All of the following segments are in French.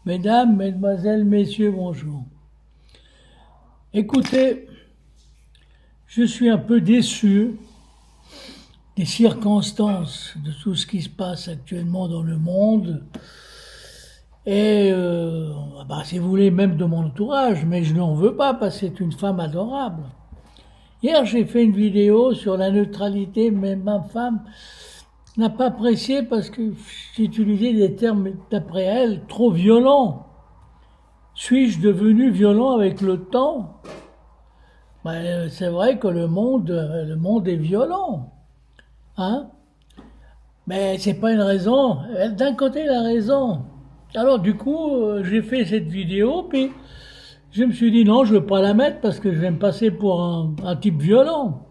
Mesdames, mesdemoiselles, messieurs, bonjour. Écoutez, je suis un peu déçu des circonstances de tout ce qui se passe actuellement dans le monde et, si vous voulez, même de mon entourage, mais je n'en veux pas parce que c'est une femme adorable. Hier, j'ai fait une vidéo sur la neutralité, mais ma femme n'a pas apprécié parce que j'ai utilisé des termes, d'après elle, trop violents. Suis-je devenu violent avec le temps? C'est vrai que le monde est violent, hein? Mais c'est pas une raison. D'un côté, elle a raison. Alors du coup, j'ai fait cette vidéo, puis je me suis dit non, je veux pas la mettre parce que je vais me passer pour un type violent.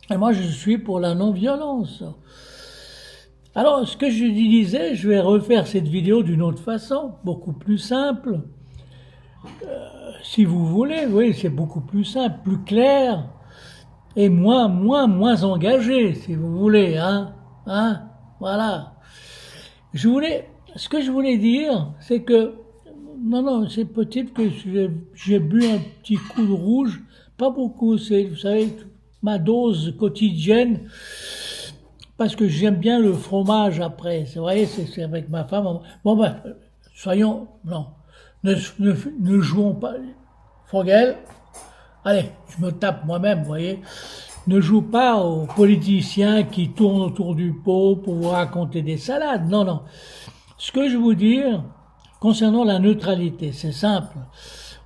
Et moi, je suis pour la non-violence. Alors, ce que je disais, je vais refaire cette vidéo d'une autre façon, beaucoup plus simple. Si vous voulez, oui, c'est beaucoup plus simple, plus clair et moins engagé, si vous voulez, hein, voilà. Ce que je voulais dire, c'est que, non, c'est possible que j'ai bu un petit coup de rouge, pas beaucoup, c'est, vous savez, ma dose quotidienne, parce que j'aime bien le fromage après, c'est vrai, c'est avec ma femme. Bon soyons, non, ne jouons pas. Fogel, allez, je me tape moi-même, vous voyez. Ne joue pas aux politiciens qui tournent autour du pot pour vous raconter des salades. Non, non. Ce que je veux dire concernant la neutralité, c'est simple.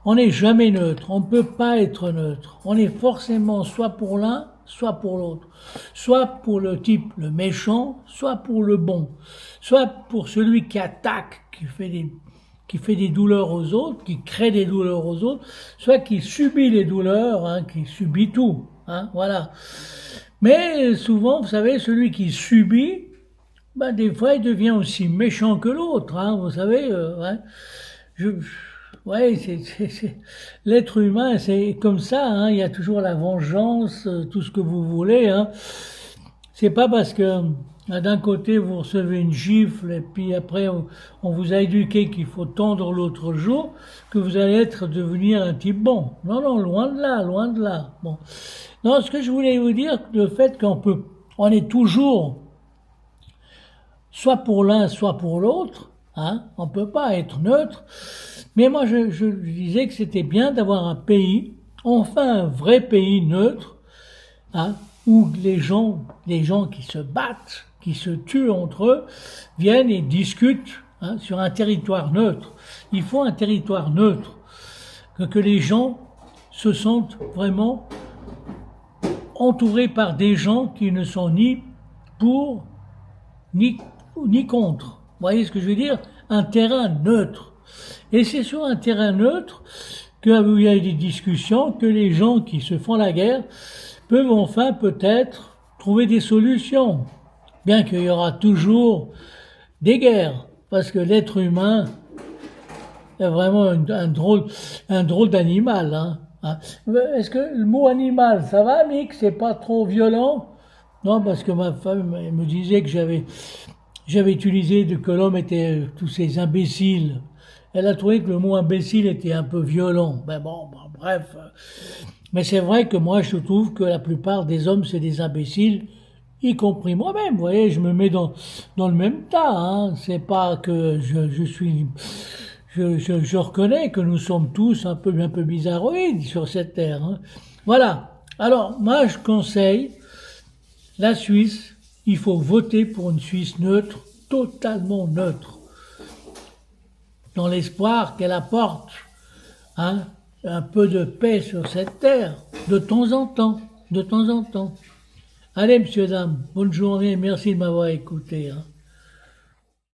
On n'est jamais neutre. On ne peut pas être neutre. On est forcément soit pour l'un, soit pour l'autre. Soit pour le type, le méchant, soit pour le bon. Soit pour celui qui attaque, qui fait des douleurs aux autres, qui crée des douleurs aux autres, soit qui subit les douleurs, qui subit tout, voilà. Mais souvent, vous savez, celui qui subit, des fois, il devient aussi méchant que l'autre, vous savez. Ouais, l'être humain, c'est comme ça, il y a toujours la vengeance, tout ce que vous voulez, C'est pas parce que d'un côté vous recevez une gifle et puis après on vous a éduqué qu'il faut tendre l'autre jour que vous allez devenir un type bon. Non, non, loin de là, loin de là. Bon. Non, ce que je voulais vous dire, le fait on est toujours soit pour l'un, soit pour l'autre, on peut pas être neutre. Mais moi, je disais que c'était bien d'avoir un pays, enfin un vrai pays neutre, où les gens qui se battent, qui se tuent entre eux, viennent et discutent sur un territoire neutre. Il faut un territoire neutre, que les gens se sentent vraiment entourés par des gens qui ne sont ni pour ni contre. Vous voyez ce que je veux dire? Un terrain neutre. Et c'est sur un terrain neutre qu'il y a des discussions, que les gens qui se font la guerre peuvent enfin peut-être trouver des solutions. Bien qu'il y aura toujours des guerres, parce que l'être humain est vraiment un drôle d'animal. Est-ce que le mot animal, ça va, Mick? C'est pas trop violent? Non, parce que ma femme elle me disait que j'avais utilisé que l'homme était tous ces imbéciles. Elle a trouvé que le mot imbécile était un peu violent. Bref. Mais c'est vrai que moi, je trouve que la plupart des hommes, c'est des imbéciles, y compris moi-même. Vous voyez, je me mets dans le même tas. C'est pas que je reconnais que nous sommes tous un peu bizarroïdes sur cette terre. Voilà. Alors, moi, je conseille la Suisse. Il faut voter pour une Suisse neutre, totalement neutre, dans l'espoir qu'elle apporte un peu de paix sur cette terre, de temps en temps, de temps en temps. Allez, messieurs, dames, bonne journée, merci de m'avoir écouté.